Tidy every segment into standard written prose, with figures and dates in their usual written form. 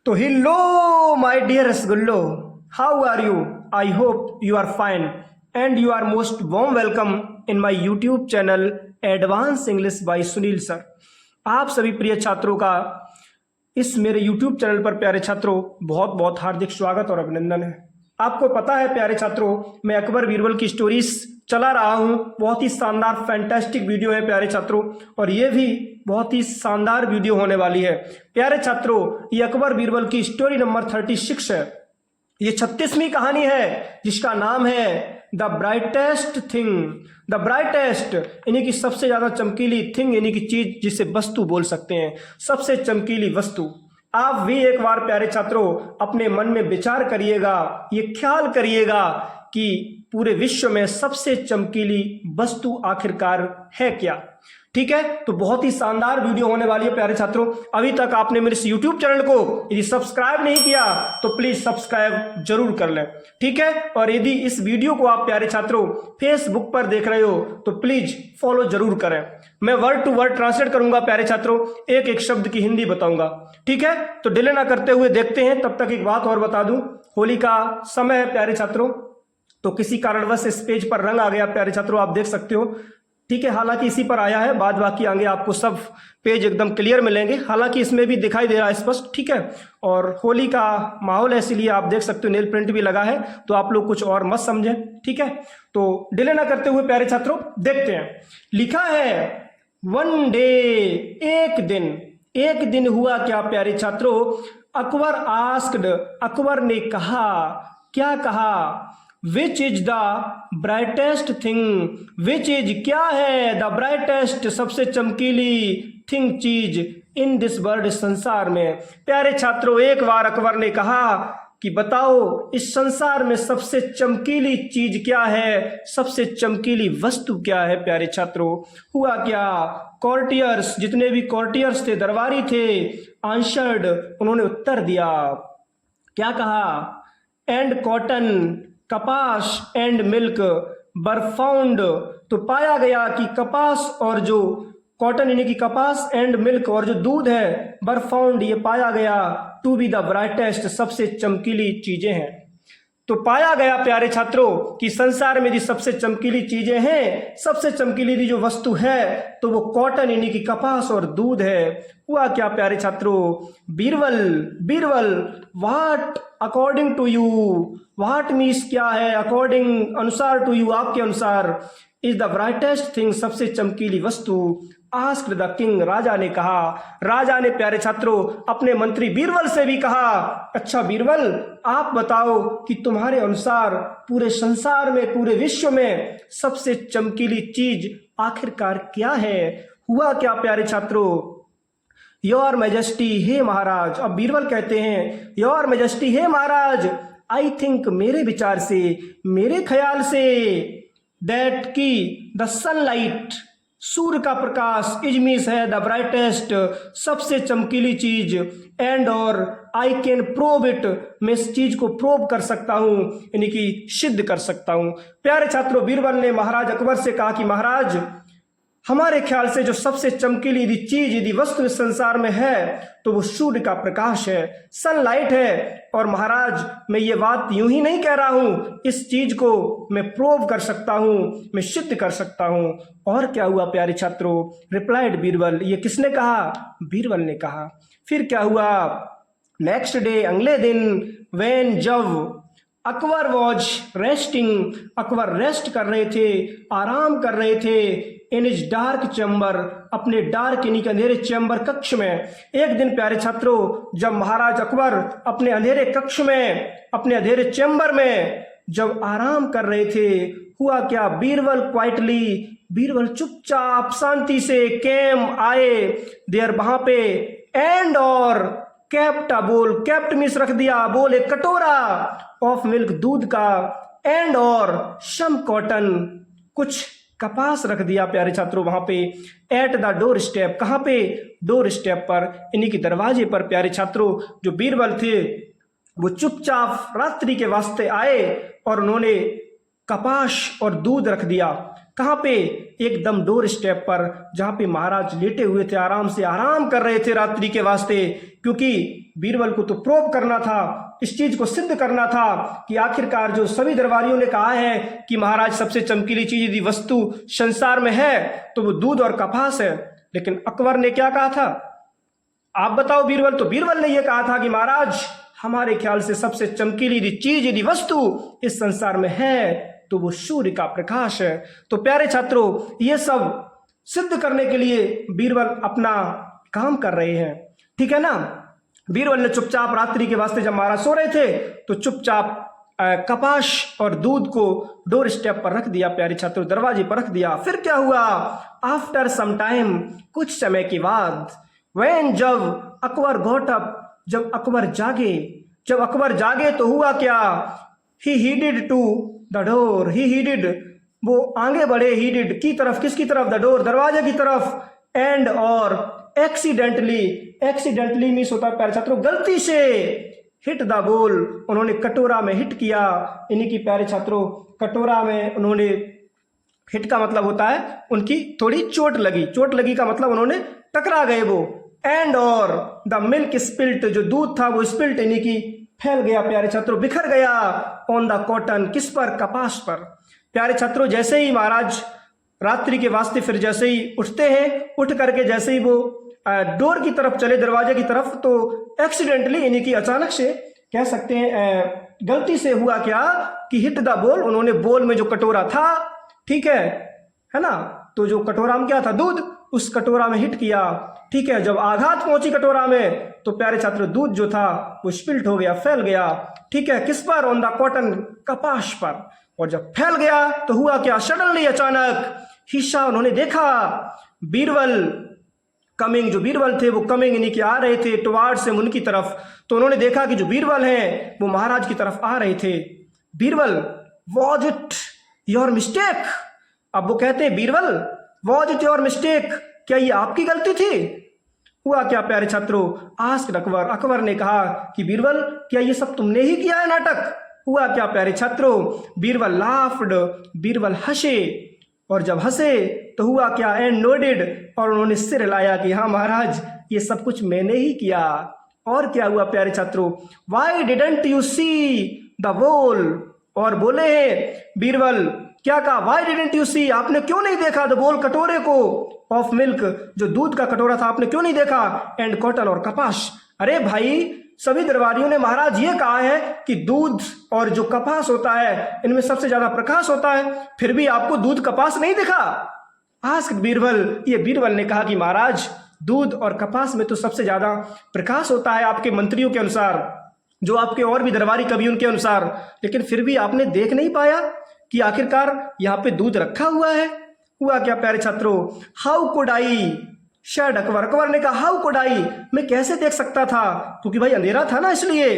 तो hello my dear रसगुल्लो, how are you? I hope you are fine and you are most warm welcome in my YouTube channel advance English by Sunil sir. आप सभी प्रिय छात्रों का इस मेरे यूट्यूब चैनल पर प्यारे छात्रों बहुत बहुत हार्दिक स्वागत और अभिनंदन है। आपको पता है प्यारे छात्रों, मैं अकबर बीरबल की स्टोरीज चला रहा हूं। बहुत ही शानदार फैंटास्टिक वीडियो है प्यारे छात्रों, और ये भी बहुत ही शानदार वीडियो होने वाली है प्यारे छात्रों। ये अकबर बीरबल की स्टोरी नंबर 36 है। ये 36वीं कहानी है जिसका नाम है the brightest thing. The brightest यानी कि सबसे ज्यादा चमकीली, थिंग यानी कि चीज, जिसे वस्तु बोल सकते हैं, सबसे चमकीली वस्तु। आप भी एक बार प्यारे छात्रों अपने मन में विचार करिएगा, ये ख्याल करिएगा कि पूरे विश्व में सबसे चमकीली वस्तु आखिरकार है क्या। ठीक है, तो बहुत ही शानदार वीडियो होने वाली है प्यारे छात्रों। अभी तक आपने मेरे इस यूट्यूब चैनल को यदि सब्सक्राइब नहीं किया तो प्लीज सब्सक्राइब जरूर कर लें। ठीक है, और यदि इस वीडियो को आप प्यारे छात्रों फेसबुक पर देख रहे हो तो प्लीज फॉलो जरूर करें। मैं वर्ड टू वर्ड ट्रांसलेट करूंगा प्यारे छात्रों, एक एक शब्द की हिंदी बताऊंगा। ठीक है, तो डिले ना करते हुए देखते हैं। तब तक एक बात और बता दूं, होली का समय है प्यारे छात्रों, तो किसी कारणवश इस पेज पर रंग आ गया प्यारे छात्रों, आप देख सकते हो। ठीक है, हालांकि इसी पर आया है, बाद बाकी आगे आपको सब पेज एकदम क्लियर मिलेंगे। हालांकि इसमें भी दिखाई दे रहा है स्पष्ट। ठीक है, और होली का माहौल है इसीलिए आप देख सकते हो नेल प्रिंट भी लगा है, तो आप लोग कुछ और मत समझें। ठीक है, तो डिले ना करते हुए प्यारे छात्रों देखते हैं। लिखा है वन डे, एक दिन हुआ क्या प्यारे छात्रों। अकबर आस्क्ड, अकबर ने कहा, क्या कहा? Which is the brightest thing, which is क्या है, द ब्राइटेस्ट सबसे चमकीली, थिंग चीज, इन दिस वर्ल्ड संसार में। प्यारे छात्रों एक बार अकबर ने कहा कि बताओ इस संसार में सबसे चमकीली चीज क्या है, सबसे चमकीली वस्तु क्या है प्यारे छात्रों। हुआ क्या? कॉर्टियर्स, जितने भी कॉर्टियर्स थे, दरबारी थे, आंसर्ड, उन्होंने उत्तर दिया। क्या कहा? एंड कॉटन, कपास, एंड मिल्क वर फाउंड, तो पाया गया कि कपास और जो कॉटन यानी कि कपास, एंड मिल्क और जो दूध है, वर फाउंड, ये पाया गया टू बी द ब्राइटेस्ट, सबसे चमकीली चीजें हैं। तो पाया गया प्यारे छात्रों कि संसार में जो सबसे चमकीली चीजें हैं, सबसे चमकीली जो वस्तु है तो वो कॉटन यानी कि कपास और दूध है। हुआ क्या प्यारे छात्रों? Birbal, Birbal, what according to you, what means क्या है, अकॉर्डिंग अनुसार, टू यू आपके अनुसार, इज द ब्राइटेस्ट थिंग सबसे चमकीली वस्तु। आस्क्ड द किंग, राजा ने कहा। राजा ने प्यारे छात्रों अपने मंत्री बीरबल से भी कहा, अच्छा बीरबल आप बताओ कि तुम्हारे अनुसार पूरे संसार में, पूरे विश्व में सबसे चमकीली चीज आखिरकार क्या है। हुआ क्या प्यारे छात्रों? योर मैजेस्टी, हे महाराज। अब बीरबल कहते हैं योर मैजेस्टी, हे महाराज, आई थिंक, मेरे विचार से, मेरे ख्याल से, दैट की द सनलाइट, सूर्य का प्रकाश, इज मीन्स है द ब्राइटेस्ट, सबसे चमकीली चीज, एंड और आई कैन प्रोव इट, मैं इस चीज को प्रोव कर सकता हूं यानी कि सिद्ध कर सकता हूं। प्यारे छात्रों बीरबल ने महाराज अकबर से कहा कि महाराज हमारे ख्याल से जो सबसे चमकीली यदि चीज, यदि वस्तु इस संसार में है तो वो सूर्य का प्रकाश है, सनलाइट है। और महाराज मैं ये बात यूं ही नहीं कह रहा हूं, इस चीज को मैं प्रूव कर सकता हूं, मैं सिद्ध कर सकता हूं। और क्या हुआ प्यारे छात्रों? रिप्लाइड बीरबल, ये किसने कहा? बीरबल ने कहा। फिर क्या हुआ? नेक्स्ट डे, अगले दिन, व्हेन, जब, Akbar was resting, Akbar rest कर रहे थे, आराम कर रहे थे, इन इज डार्क चैम्बर, अपने डार्क यानी कि अंधेरे चैम्बर, कक्ष में। एक दिन प्यारे छात्रों जब महाराज अकबर अपने अंधेरे कक्ष में, अपने अंधेरे चैम्बर में जब आराम कर रहे थे, हुआ क्या? बीरबल क्वाइटली, बीरबल चुपचाप शांति से, केम, आए, देर, वहां पे, एंड और कैप्ट अ बोल, कैप्ट मीन्स रख दिया, बोल एक कटोरा, ऑफ मिल्क, दूध का, एंड और सम कॉटन, कुछ कपास रख दिया प्यारे छात्रों वहां पे। एट द डोर स्टेप, कहां पे? डोर स्टेप पर यानी कि दरवाजे पर। प्यारे छात्रों जो बीरबल थे वो चुपचाप रात्रि के वास्ते आए और उन्होंने कपाश और दूध रख दिया। कहाँ पे? एकदम डोर स्टेप पर, जहाँ पे महाराज लेटे हुए थे, आराम से आराम कर रहे थे रात्रि के वास्ते। क्योंकि बीरबल को तो प्रूव करना था, इस चीज को सिद्ध करना था कि आखिरकार जो सभी दरबारियों ने कहा है कि महाराज सबसे चमकीली चीज यदि वस्तु संसार में है तो वो दूध और कपास है। लेकिन अकबर ने क्या कहा था? आप बताओ बीरबल। तो बीरबल ने यह कहा था कि महाराज हमारे ख्याल से सबसे चमकीली यदि चीज यदि वस्तु इस संसार में है तो वो सूर्य का प्रकाश है। तो प्यारे छात्रों, ये सब सिद्ध करने के लिए बीरबल अपना काम कर रहे हैं, ठीक है ना। बीरबल ने चुपचाप रात्रि के वास्ते जब महाराज सो रहे थे तो चुपचाप कपाश और दूध को डोर स्टेप पर रख दिया, प्यारे छात्रों, दरवाजे पर रख दिया। फिर क्या हुआ? आफ्टर सम टाइम, कुछ समय के बाद, व्हेन, जब अकबर गॉट अप, जब अकबर जागे तो हुआ क्या? ही हीडेड टू द डोर, ही हीडेड, वो आगे बढ़े, हीडेड की तरफ, किसकी तरफ? द डोर, दरवाजे की तरफ। एंड और एक्सीडेंटली मीन्स होता है प्यारे छात्रों गलती से, हिट द बोल, उन्होंने कटोरा में हिट किया। यानी कि प्यारे छात्रों कटोरा में उन्होंने, हिट का मतलब होता है उनकी थोड़ी चोट लगी का मतलब उन्होंने टकरा गए वो। एंड और द मिल्क स्पिल्ट, जो दूध था वो स्पिल्ट यानी कि फैल गया, प्यारे छात्रों बिखर गया। ऑन द कॉटन, किस पर? कपास पर। प्यारे छात्रों जैसे ही महाराज रात्रि के वास्ते फिर जैसे ही उठते हैं, उठ करके जैसे ही वो डोर की तरफ चले, दरवाजे की तरफ, तो एक्सीडेंटली यानी कि अचानक से कह सकते हैं गलती से हुआ क्या कि हिट द बोल, उन्होंने बोल में जो कटोरा था, ठीक है ना, तो जो कटोरा में क्या था? दूध, उस कटोरा में हिट किया, ठीक है। जब आघात पहुंची कटोरा में तो प्यारे छात्रों दूध जो था वो स्पिल्ट हो गया, फैल गया, ठीक है। किस पर? ऑन द कॉटन, कपाश पर। और जब फैल गया तो हुआ क्या? सडनली, अचानक, हिस्सा, उन्होंने देखा बीरबल कमिंग, जो बीरबल थे वो कमिंग यानी कि आ रहे थे टुवार्ड्स हिम, उनकी तरफ। तो उन्होंने देखा कि जो बीरबल हैं वो महाराज की तरफ आ रहे थे। Birbal, was it your mistake? अब वो कहते हैं Birbal, was it your mistake, क्या ये आपकी गलती थी? हुआ क्या प्यारे छात्रों? आस्क्ड अकबर, अकबर ने कहा कि बीरबल क्या ये सब तुमने ही किया है नाटक? हुआ क्या प्यारे छात्रों? बीरबल लाफ्ड, बीरबल हंसे, और जब हंसे तो हुआ क्या? एंड नोडेड, और उन्होंने सिर हिलाया कि हाँ महाराज ये सब कुछ मैंने ही किया। और क्या हुआ प्यारे छात्रों? Y didn't you see the बोल, और बोले बीरबल क्या कहा? वाई डिडंट यू सी, आपने क्यों नहीं देखा द बोल, कटोरे को, ऑफ मिल्क, जो दूध का कटोरा था, आपने क्यों नहीं देखा? एंड कॉटन, और कपास। अरे भाई, सभी दरबारियों ने महाराज ये कहा है कि दूध और जो कपास होता है इनमें सबसे ज्यादा प्रकाश होता है, फिर भी आपको दूध कपास नहीं दिखा? आस्क्ड बीरबल, ये बीरबल ने कहा कि महाराज दूध और कपास में तो सबसे ज्यादा प्रकाश होता है आपके मंत्रियों के अनुसार, जो आपके और भी दरबारी कवि उनके अनुसार, लेकिन फिर भी आपने देख नहीं पाया कि आखिरकार यहाँ पे दूध रखा हुआ है। हुआ क्या प्यारे छात्रों? हाउ कुड आई, शायद अकबर ने कहा हाउ कुड आई, मैं कैसे देख सकता था, क्योंकि भाई अंधेरा था ना, इसलिए।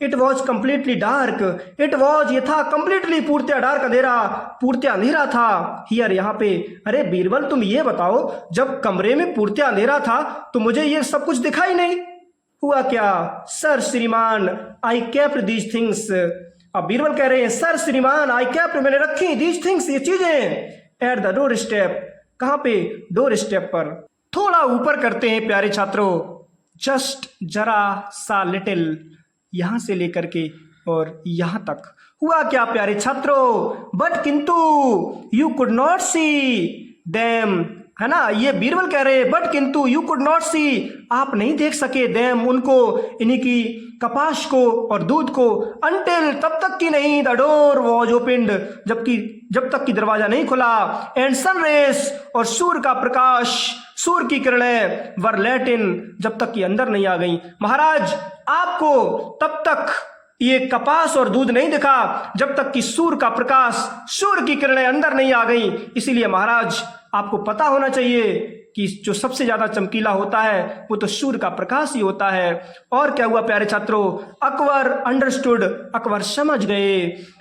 It was completely dark, it was, ये था, कंप्लीटली, पूर्तिया डार्क, अंधेरा, पूर्तिया अंधेरा था। हियर, यहाँ पे। अरे बीरबल तुम ये बताओ, जब कमरे में पूर्तिया अंधेरा था तो मुझे ये सब कुछ दिखाई नहीं। हुआ क्या? सर श्रीमान, आई केप्ट दीज थिंग्स। अब बीरबल कह रहे हैं सर श्रीमान, आई केप्ट, मैंने रखी दीज थिंग्स, ये चीजें, एट द डोर स्टेप, कहाँ पे? डोर स्टेप पर। थोड़ा ऊपर करते हैं प्यारे छात्रों, जस्ट, जरा सा, लिटिल, यहां से लेकर के और यहां तक। हुआ क्या प्यारे छात्रों? बट किंतु you could not see them, है ना, ये बीरबल कह रहे हैं बट किंतु यू कुड नॉट सी, आप नहीं देख सके, देम, उनको, इन्हीं की कपास को और दूध को, अनटिल, तब तक की नहीं, द डोर वॉज ओपन्ड, जब तक की दरवाजा नहीं खुला, एंड सन रेस, और सूर्य का प्रकाश, सूर्य की किरणें, वर लेट इन, जब तक कि अंदर नहीं आ गई। महाराज आपको तब तक ये कपास और दूध नहीं दिखा जब तक कि सूर्य का प्रकाश, सूर्य की किरणें अंदर नहीं आ गई। इसीलिए महाराज आपको पता होना चाहिए कि जो सबसे ज्यादा चमकीला होता है वो तो सूर्य का प्रकाश ही होता है। और क्या हुआ प्यारे छात्रों? अकबर अंडरस्टूड, अकबर समझ गए।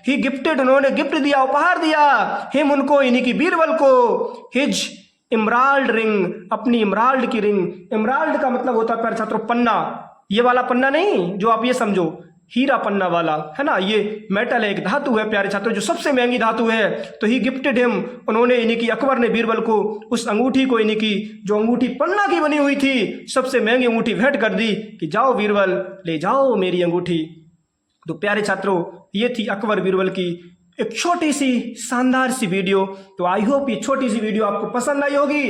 ही गिफ्टेड, उन्होंने गिफ्ट दिया, उपहार दिया, हिम, उनको, यानी कि बीरबल को, हिज इमराल्ड रिंग, अपनी इमराल्ड की रिंग। इमराल्ड का मतलब होता है प्यारे छात्रों पन्ना, ये वाला पन्ना नहीं जो आप ये समझो, हीरा पन्ना वाला, है ना, ये मेटल है, एक धातु है प्यारे छात्रों, जो सबसे महंगी धातु है। तो ही गिफ्टेड हिम, उन्होंने यानी कि अकबर ने बीरबल को उस अंगूठी को, यानी कि जो अंगूठी पन्ना की बनी हुई थी, सबसे महंगी अंगूठी भेंट कर दी कि जाओ बीरबल, ले जाओ मेरी अंगूठी। तो प्यारे छात्रों, ये थी अकबर बीरबल की एक छोटी सी शानदार सी वीडियो। तो आई होप ये छोटी सी वीडियो आपको पसंद आई होगी।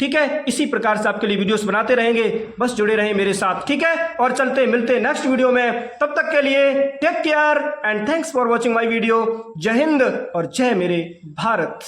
ठीक है, इसी प्रकार से आपके लिए वीडियोस बनाते रहेंगे, बस जुड़े रहें मेरे साथ। ठीक है, और चलते मिलते नेक्स्ट वीडियो में, तब तक के लिए take care and thanks for watching my video. जय हिंद और जय मेरे भारत।